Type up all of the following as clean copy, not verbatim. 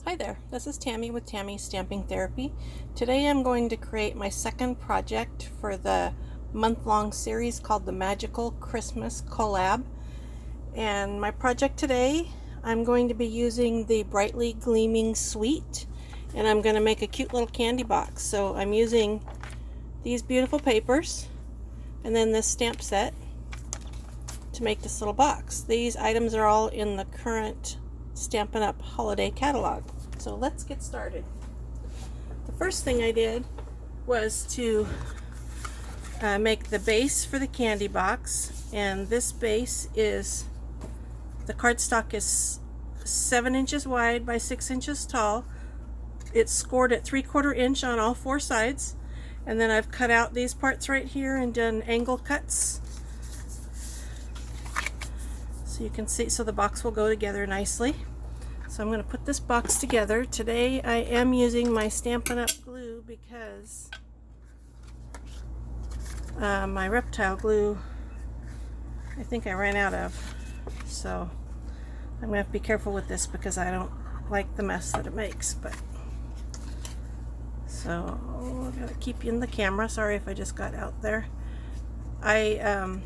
Hi there, this is Tammy with Tammy's Stamping Therapy. Today I'm going to create my second project for the month-long series called the Magical Christmas Collab. And my project today, I'm going to be using the Brightly Gleaming Sweet, and I'm going to make a cute little candy box. So I'm using these beautiful papers and then this stamp set to make this little box. These items are all in the current Stampin' Up! Holiday catalog. So let's get started. The first thing I did was to make the base for the candy box, and this base is, the cardstock is 7 inches wide by 6 inches tall. It's scored at 3/4 inch on all 4 sides, and then I've cut out these parts right here and done angle cuts so you can see, so the box will go together nicely. So I'm going to put this box together. Today I am using my Stampin' Up! Glue because my reptile glue, I think I ran out of. So I'm going to have to be careful with this because I don't like the mess that it makes. But so I gotta keep you in the camera. Sorry if I just got out there. The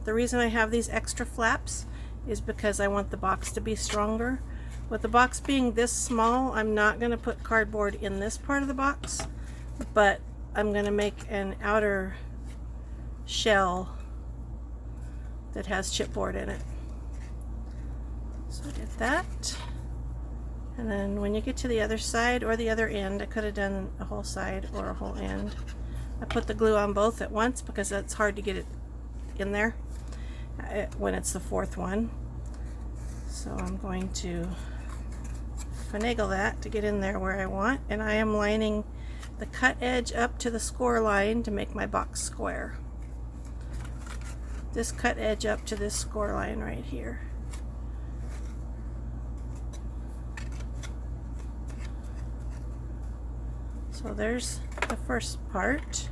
reason I have these extra flaps is because I want the box to be stronger. With the box being this small, I'm not going to put cardboard in this part of the box, but I'm going to make an outer shell that has chipboard in it. So I did that. And then when you get to the other side or the other end, I could have done a whole side or a whole end. I put the glue on both at once because it's hard to get it in there when it's the 4th one. So I'm going to finagle that to get in there where I want, and I am lining the cut edge up to the score line to make my box square. This cut edge up to this score line right here. So there's the first part,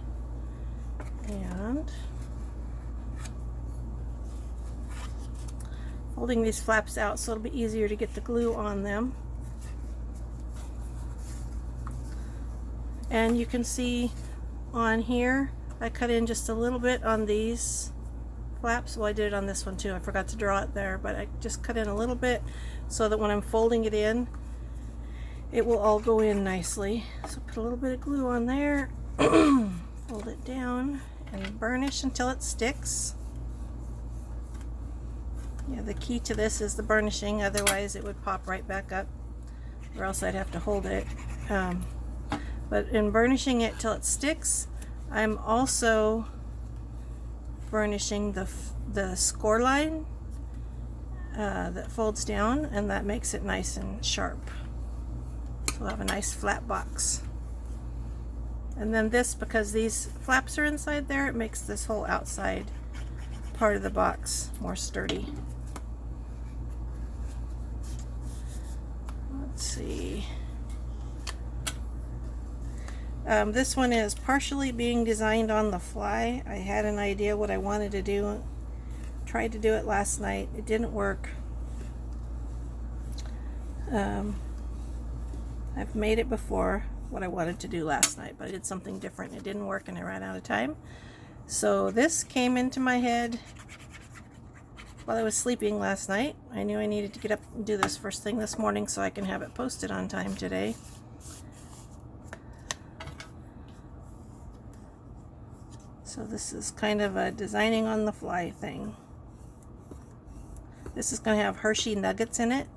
and folding these flaps out so it'll be easier to get the glue on them. And you can see on here I cut in just a little bit on these flaps. Well, I did it on this one too. I forgot to draw it there, but I just cut in a little bit so that when I'm folding it in, it will all go in nicely. So put a little bit of glue on there, fold it down, and burnish until it sticks. Yeah, the key to this is the burnishing, otherwise it would pop right back up, or else I'd have to hold it. But in burnishing it till it sticks, I'm also burnishing the score line that folds down, and that makes it nice and sharp. So we'll have a nice flat box. And then this, because these flaps are inside there, it makes this whole outside part of the box more sturdy. Let's see. This one is partially being designed on the fly. I had an idea what I wanted to do. Tried to do it last night. It didn't work. I've made it before, what I wanted to do last night, but I did something different. It didn't work and I ran out of time. So this came into my head while I was sleeping last night. I knew I needed to get up and do this first thing this morning so I can have it posted on time today. So this is kind of a designing on the fly thing. This is going to have Hershey Nuggets in it.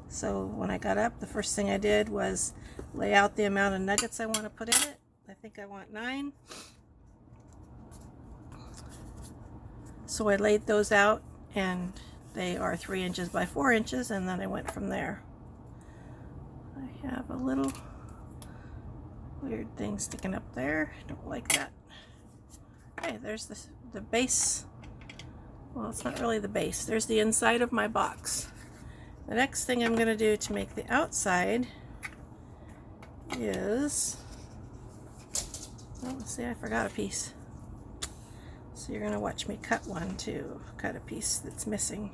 So when I got up, the first thing I did was lay out the amount of nuggets I want to put in it. I think I want 9. So I laid those out, and they are 3 inches by 4 inches, and then I went from there. I have a little weird thing sticking up there. Don't like that. Okay, there's the base. Well, it's not really the base. There's the inside of my box. The next thing I'm going to do to make the outside is, oh, let's see, I forgot a piece. So you're going to watch me cut one to cut a piece that's missing.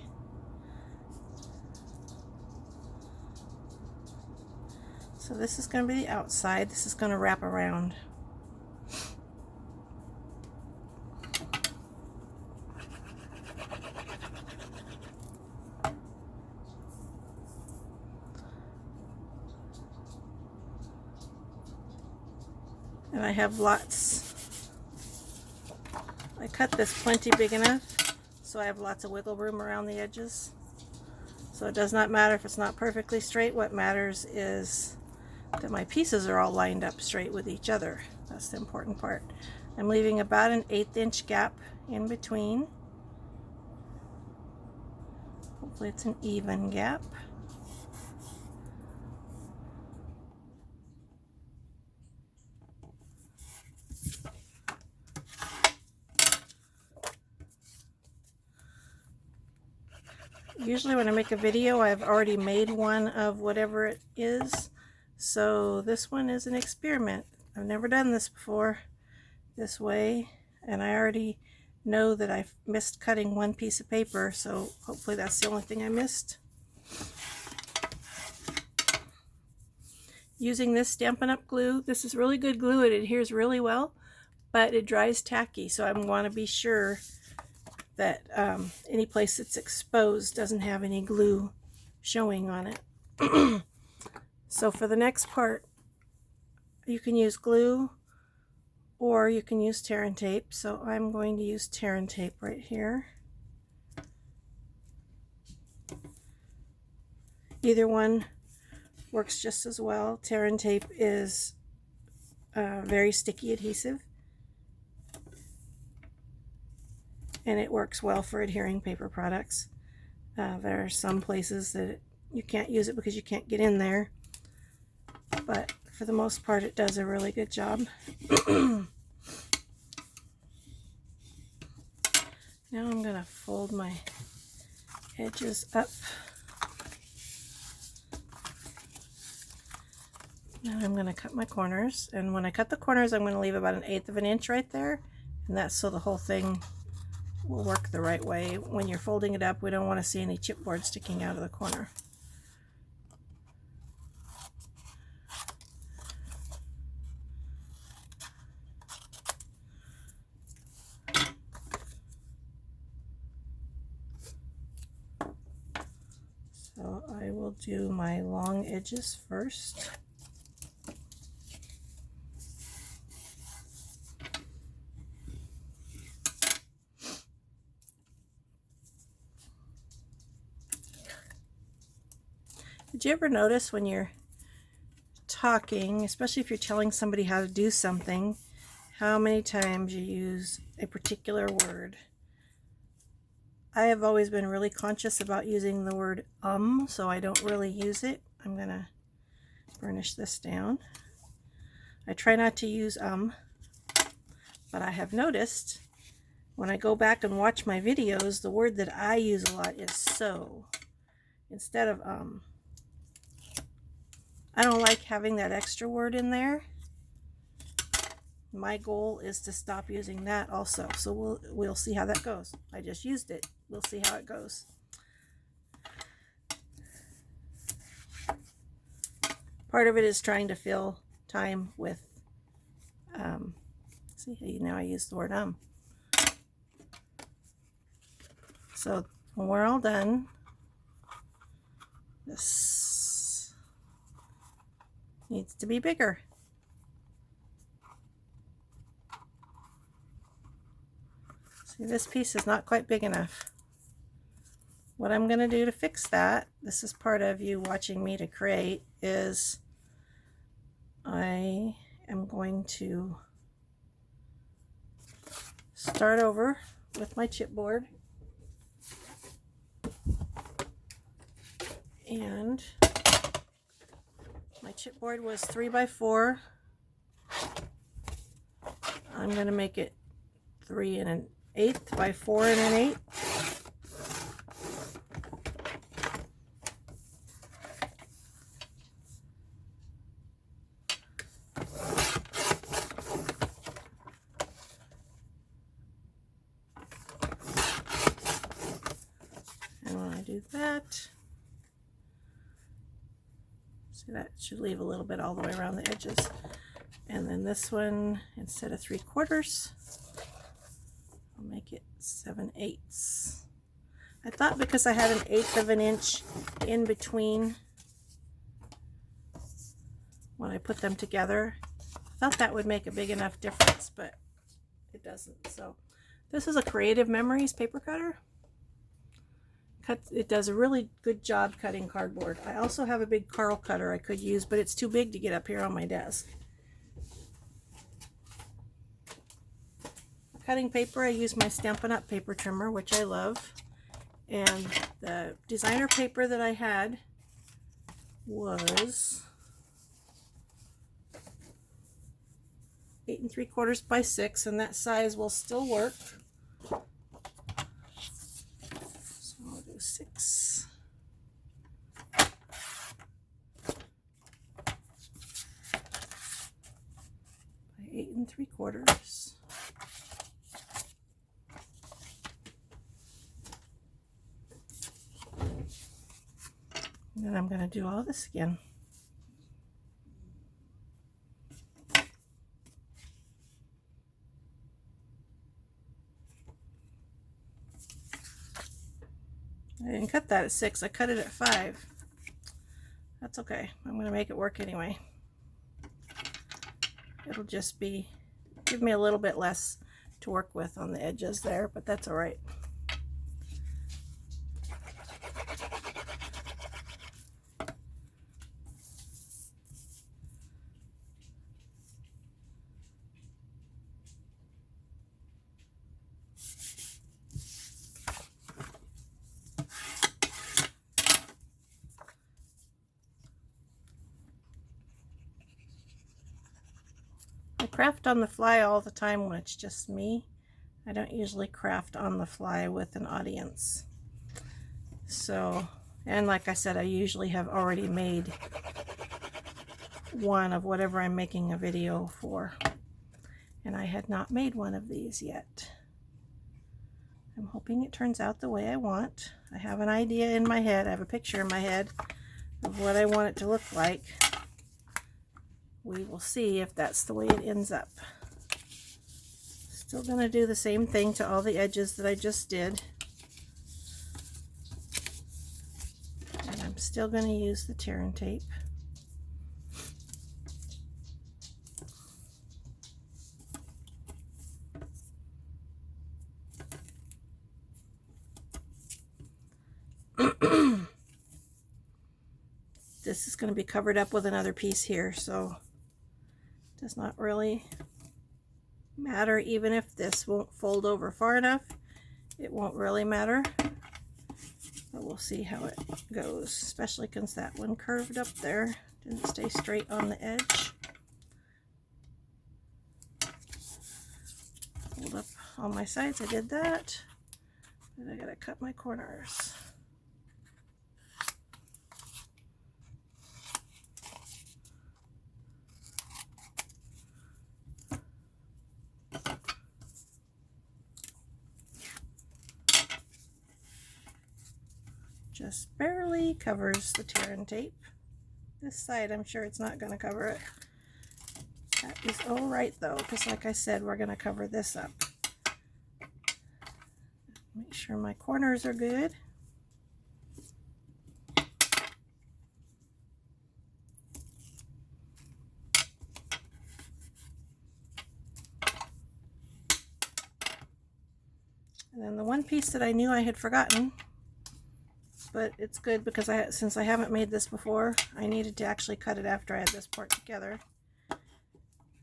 So this is going to be the outside. This is going to wrap around. And I have lots. I cut this plenty big enough so I have lots of wiggle room around the edges. So it does not matter if it's not perfectly straight. What matters is that my pieces are all lined up straight with each other. That's the important part. I'm leaving about an 1/8 inch gap in between. Hopefully it's an even gap. Usually when I make a video, I've already made one of whatever it is. So this one is an experiment. I've never done this before this way, and I already know that I've missed cutting one piece of paper, so hopefully that's the only thing I missed. Using this Stampin' Up! Glue. This is really good glue. It adheres really well, but it dries tacky, so I want to be sure that any place that's exposed doesn't have any glue showing on it. So for the next part, you can use glue or you can use tear and tape. So I'm going to use tear and tape right here. Either one works just as well. Tear and tape is very sticky adhesive, and it works well for adhering paper products. There are some places that you can't use it because you can't get in there, but for the most part it does a really good job. Now I'm going to fold my edges up. Now I'm going to cut my corners, and when I cut the corners I'm going to leave about an 1/8 of an inch right there, and that's so the whole thing will work the right way. When you're folding it up, we don't want to see any chipboard sticking out of the corner. So I will do my long edges first. Did you ever notice when you're talking, especially if you're telling somebody how to do something, how many times you use a particular word? I have always been really conscious about using the word so I don't really use it. I'm going to burnish this down. I try not to use but I have noticed when I go back and watch my videos, the word that I use a lot is so instead of I don't like having that extra word in there. My goal is to stop using that also. So we'll see how that goes. I just used it. We'll see how it goes. Part of it is trying to fill time with, see, now I use the word So when we're all done, this needs to be bigger. See, this piece is not quite big enough. What I'm going to do to fix that, this is part of you watching me to create, is I am going to start over with my chipboard, and my chipboard was 3x4. I'm going to make it 3 1/8 by 4 1/8. And when I do that, see, So that should leave a little bit all the way around the edges. And then this one, instead of 3/4, I'll make it 7/8. I thought because I had 1/8 of an inch in between when I put them together, I thought that would make a big enough difference, but it doesn't. So this is a Creative Memories paper cutter. It does a really good job cutting cardboard. I also have a big Carl cutter I could use, but it's too big to get up here on my desk. For cutting paper, I use my Stampin' Up! Paper trimmer, which I love. And the designer paper that I had was 8 3/4 by 6, and that size will still work. So I'll do 6. By 8 3/4. And then I'm going to do all this again. I didn't cut that at 6, I cut it at 5. That's okay, I'm going to make it work anyway. It'll just give me a little bit less to work with on the edges there, but that's alright. I craft on the fly all the time when it's just me. I don't usually craft on the fly with an audience. So, and like I said, I usually have already made one of whatever I'm making a video for. And I had not made one of these yet. I'm hoping it turns out the way I want. I have an idea in my head. I have a picture in my head of what I want it to look like. We will see if that's the way it ends up. Still going to do the same thing to all the edges that I just did. And I'm still going to use the tear and tape. This is going to be covered up with another piece here, so it does not really matter. Even if this won't fold over far enough, it won't really matter. But we'll see how it goes, especially because that one curved up there, didn't stay straight on the edge. Hold up on my sides, I did that. And I gotta cut my corners. Just barely covers the tear and tape. This side, I'm sure it's not going to cover it. That is all right though, because like I said, we're going to cover this up. Make sure my corners are good. And then the one piece that I knew I had forgotten, but it's good because since I haven't made this before, I needed to actually cut it after I had this part together,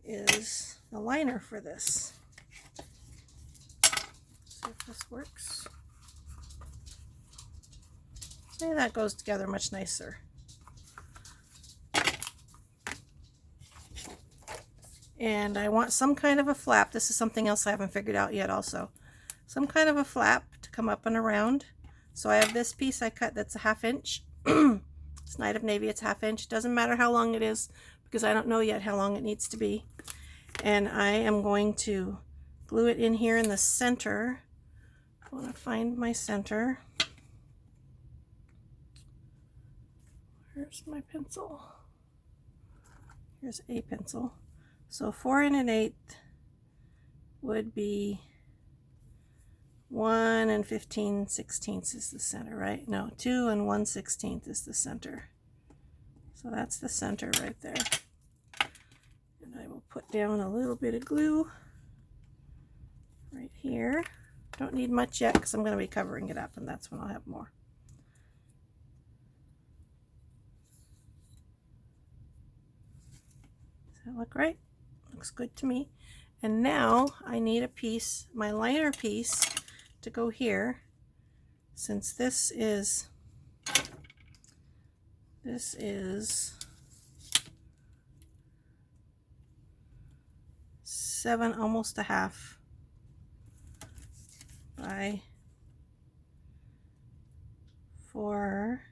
is the liner for this. See if this works. See, that goes together much nicer. And I want some kind of a flap. This is something else I haven't figured out yet also. Some kind of a flap to come up and around. So I have this piece I cut that's a 1/2 inch. It's Night of Navy, it's 1/2 inch. Doesn't matter how long it is because I don't know yet how long it needs to be. And I am going to glue it in here in the center. I want to find my center. Where's my pencil? Here's a pencil. So 4 1/8 would be 1 15/16 is the center, right? No, 2 1/16 is the center. So that's the center right there. And I will put down a little bit of glue right here. Don't need much yet because I'm going to be covering it up, and that's when I'll have more. Does that look right? Looks good to me. And now I need a piece, my liner piece, to go here, since this is 7, almost a half by 4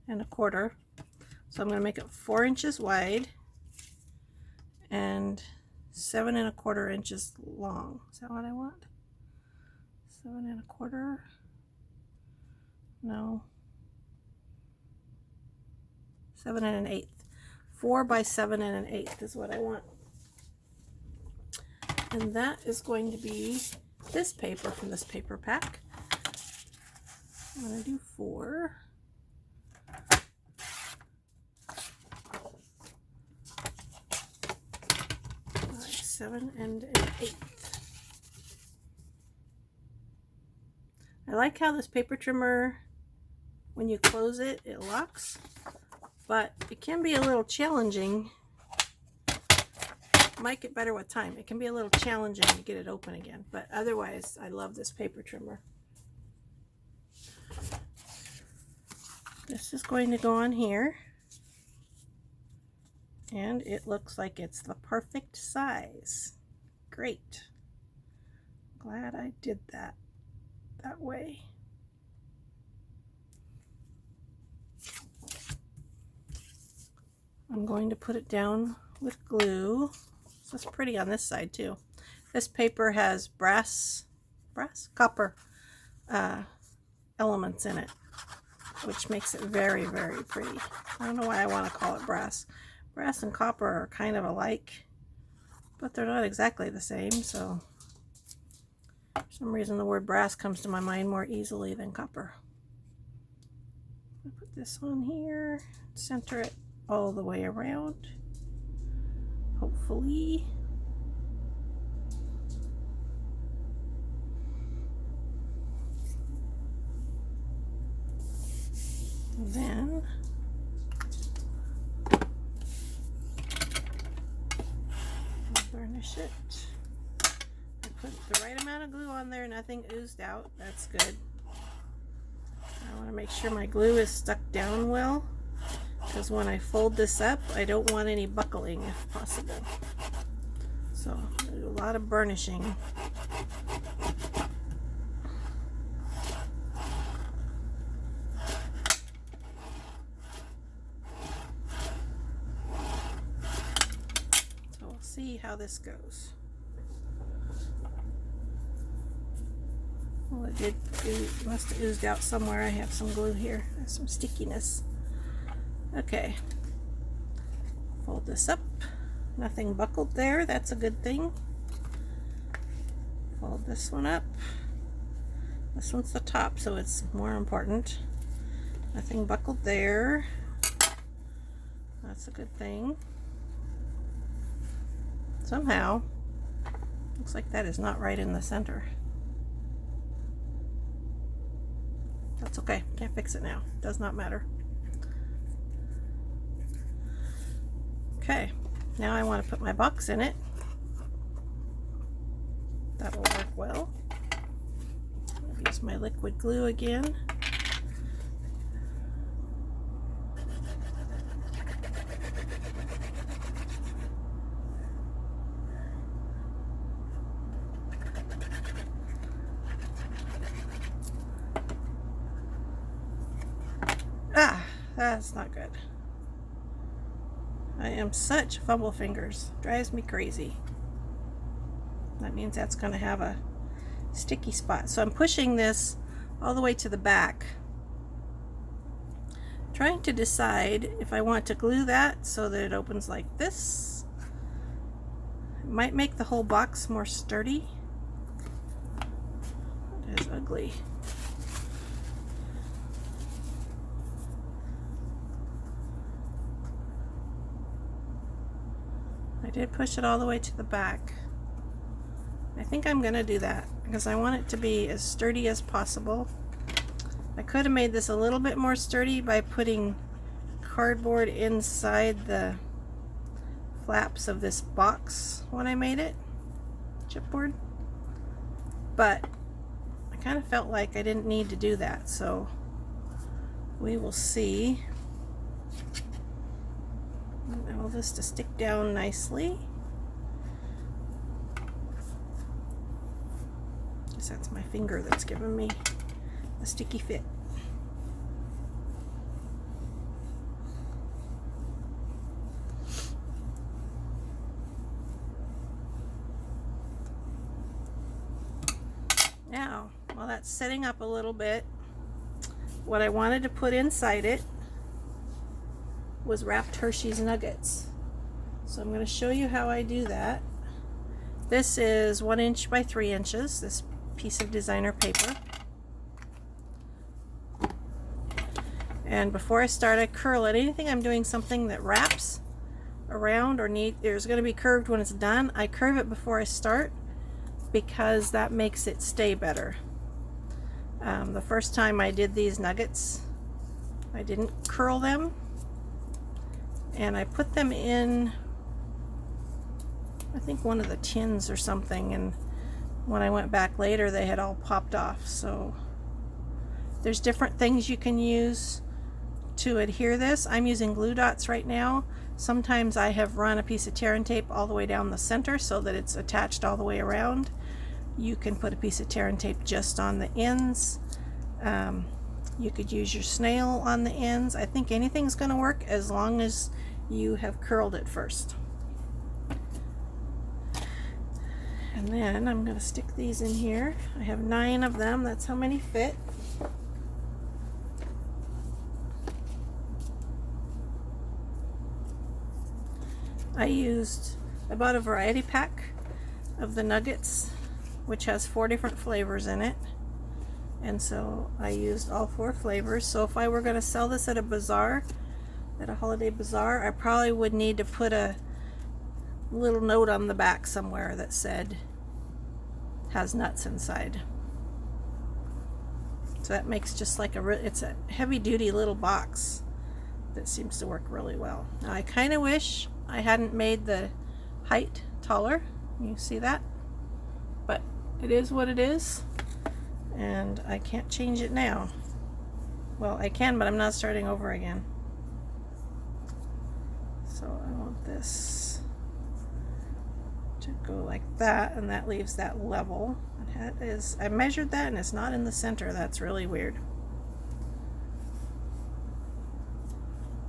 1/4. So I'm going to make it 4 inches wide and 7 1/4 inches long. Is that what I want? 7 1/4? No. 7 1/8. 4 by 7 1/8 is what I want. And that is going to be this paper from this paper pack. I'm going to do 4. By 7 1/8. I like how this paper trimmer, when you close it, it locks, but it can be a little challenging. Might get better with time. It can be a little challenging to get it open again, but otherwise I love this paper trimmer. This is going to go on here, and it looks like it's the perfect size. Great. Glad I did that way. I'm going to put it down with glue. So it's pretty on this side too. This paper has copper elements in it, which makes it very, very pretty. I don't know why I want to call it brass. Brass and copper are kind of alike, but they're not exactly the same, so for some reason the word brass comes to my mind more easily than copper. I'll put this on here, center it all the way around, hopefully. And then I'll burnish it. I put the right amount of glue on there, nothing oozed out. That's good. I want to make sure my glue is stuck down well, because when I fold this up, I don't want any buckling if possible. So I'm going to do a lot of burnishing. So we'll see how this goes. Well, it must have oozed out somewhere. I have some glue here. There's some stickiness. Okay, fold this up. Nothing buckled there. That's a good thing. Fold this one up. This one's the top, so it's more important. Nothing buckled there. That's a good thing. Somehow, looks like that is not right in the center. That's okay. Can't fix it now. Does not matter. Okay, now I want to put my box in it. That will work well. I'll use my liquid glue again. Ah, that's not good. I am such fumble fingers. Drives me crazy. That means that's going to have a sticky spot. So I'm pushing this all the way to the back. trying to decide if I want to glue that so that it opens like this. It might make the whole box more sturdy. It is ugly. I did push it all the way to the back. I think I'm gonna do that because I want it to be as sturdy as possible. I could have made this a little bit more sturdy by putting cardboard inside the flaps of this box when I made it, chipboard, but I kind of felt like I didn't need to do that, so we will see. All this to stick down nicely. Guess that's my finger that's giving me a sticky fit. Now, while that's setting up a little bit, what I wanted to put inside it was wrapped Hershey's Nuggets. So I'm going to show you how I do that. This is 1 inch by 3 inches, this piece of designer paper. And before I start, I curl it. Anything I'm doing something that wraps around or there's going to be curved when it's done, I curve it before I start because that makes it stay better. The first time I did these nuggets, I didn't curl them, and I put them in, I think, one of the tins or something, and when I went back later they had all popped off. So there's different things you can use to adhere this. I'm using glue dots right now. Sometimes I have run a piece of tear and tape all the way down the center so that it's attached all the way around. You can put a piece of tear and tape just on the ends. You could use your snail on the ends. I think anything's going to work as long as you have curled it first. And then I'm going to stick these in here. I have 9 of them. That's how many fit. I bought a variety pack of the nuggets, which has 4 different flavors in it. And so I used all 4 flavors. So if I were going to sell this at a bazaar, at a holiday bazaar, I probably would need to put a little note on the back somewhere that said has nuts inside. So that makes just like it's a heavy duty little box that seems to work really well. Now I kind of wish I hadn't made the height taller. You see that? But it is what it is, and I can't change it now. Well, I can, but I'm not starting over again. So I want this to go like that, and that leaves that level. And that is, I measured that and it's not in the center. That's really weird.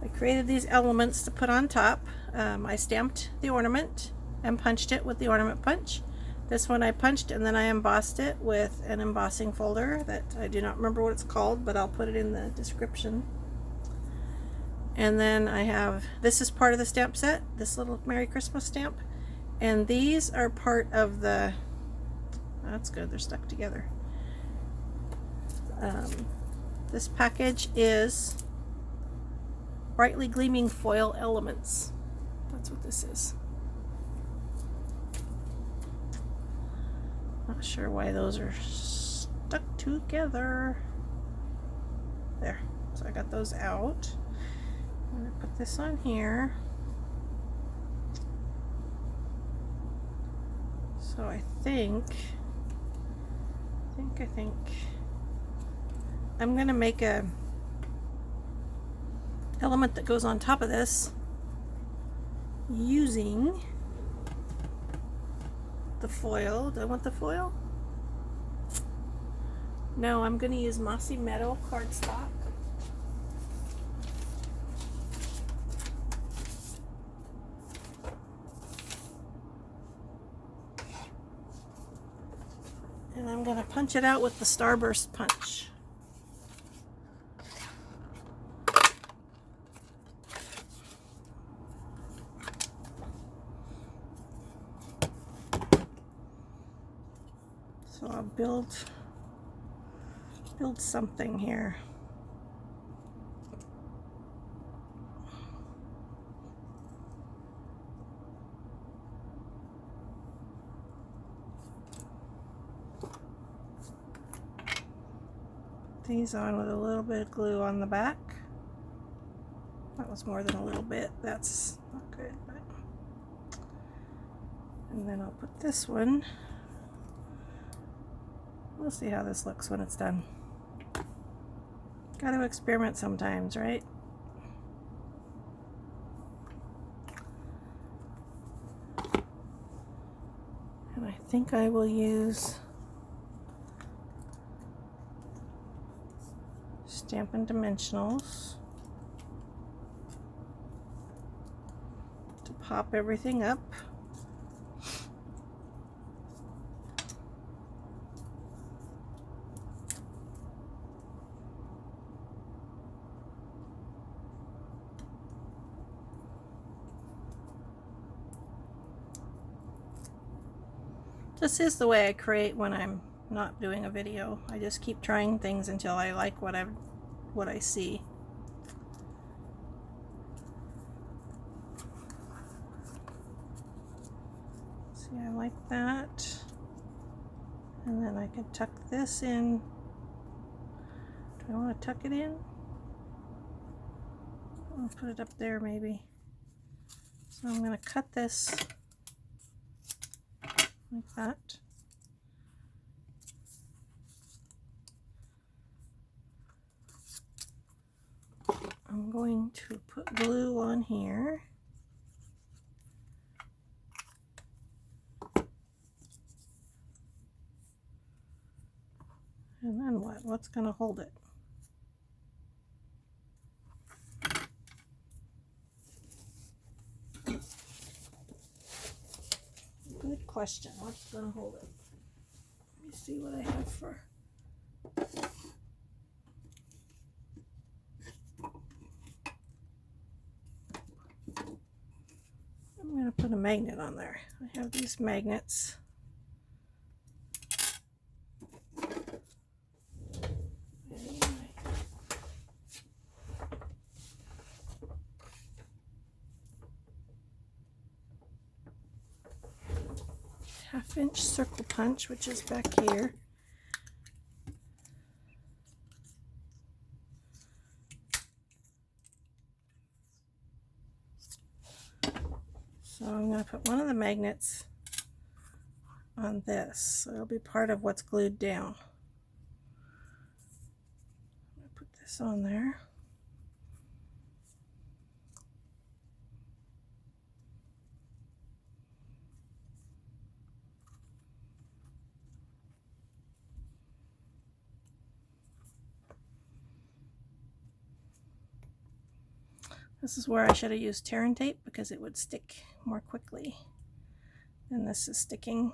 I created these elements to put on top. I stamped the ornament and punched it with the ornament punch. This one I punched and then I embossed it with an embossing folder that I do not remember what it's called, but I'll put it in the description. And then I have, this is part of the stamp set, this little Merry Christmas stamp. And these are part of the, that's good, they're stuck together. This package is brightly gleaming foil elements. That's what this is. Not sure why those are stuck together. There. So I got those out. I'm going to put this on here. So I think I'm going to make a element that goes on top of this using the foil. Do I want the foil? No, I'm going to use Mossy Meadow cardstock. And I'm going to punch it out with the Starburst punch. So I'll build something here. These on with a little bit of glue on the back. That was more than a little bit. That's not good. But... and then I'll put this one. We'll see how this looks when it's done. Got to experiment sometimes, right? And I think I will use Stampin' Dimensionals to pop everything up. This is the way I create when I'm not doing a video. I just keep trying things until I like what I see. See, I like that. And then I can tuck this in. Do I want to tuck it in? I'll put it up there maybe. So I'm going to cut this like that. I'm going to put glue on here. And then what? What's going to hold it? Good question. What's going to hold it? Let me see what I have for... I'm going to put a magnet on there. I have these magnets. Half-inch circle punch, which is back here. So I'm going to put one of the magnets on this. So it'll be part of what's glued down. I'm going to put this on there. This is where I should have used tear and tape because it would stick more quickly than this is sticking.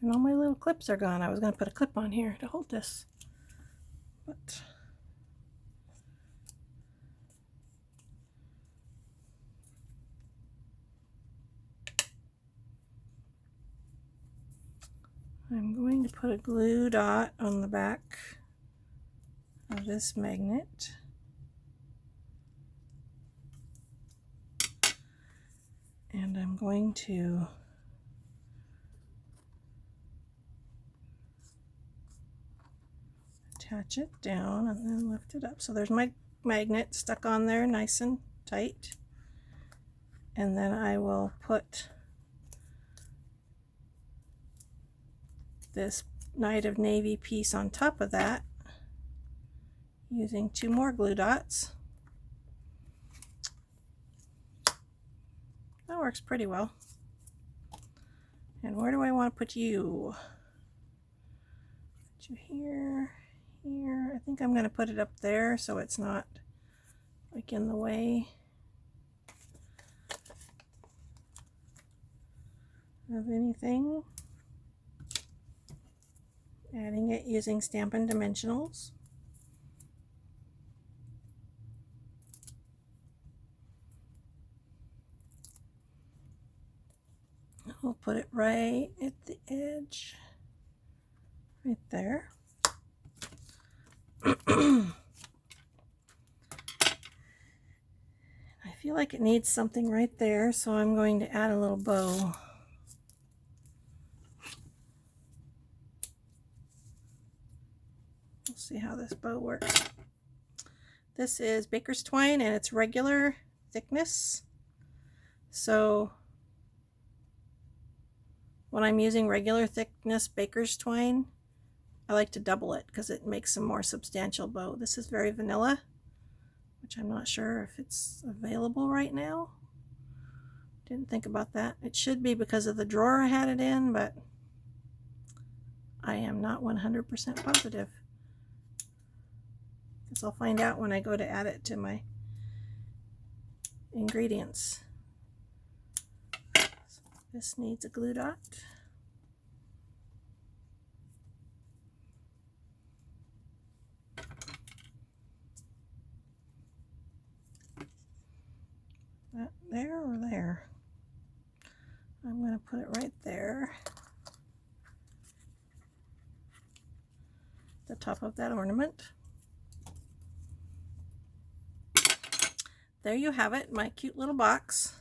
And all my little clips are gone. I was going to put a clip on here to hold this, but I'm going to put a glue dot on the back of this magnet. And I'm going to attach it down and then lift it up. So there's my magnet stuck on there nice and tight. And then I will put this Night of Navy piece on top of that using 2 more glue dots. That works pretty well. And where do I want to put you? Put you here, here. I think I'm going to put it up there so it's not like in the way of anything. Adding it using Stampin' Dimensionals. We'll put it right at the edge, right there. I feel like it needs something right there, so I'm going to add a little bow. We'll see how this bow works. This is baker's twine and it's regular thickness. So when I'm using regular thickness baker's twine, I like to double it because it makes a more substantial bow. This is very vanilla, which I'm not sure if it's available right now. Didn't think about that. It should be because of the drawer I had it in, but I am not 100% positive. Guess I'll find out when I go to add it to my ingredients. This needs a glue dot. That there or there? I'm going to put it right there. The top of that ornament. There you have it, my cute little box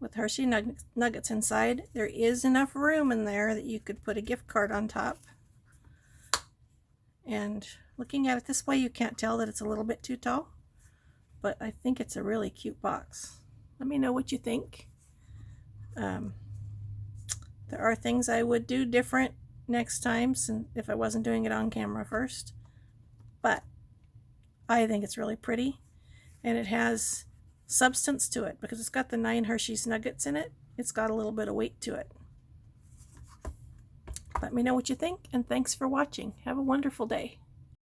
with Hershey Nuggets inside. There is enough room in there that you could put a gift card on top. And looking at it this way, you can't tell that it's a little bit too tall, but I think it's a really cute box. Let me know what you think. There are things I would do different next time if I wasn't doing it on camera first, but I think it's really pretty. And it has substance to it because it's got the 9 Hershey's Nuggets in it. It's got a little bit of weight to it. Let me know what you think, and thanks for watching. Have a wonderful day.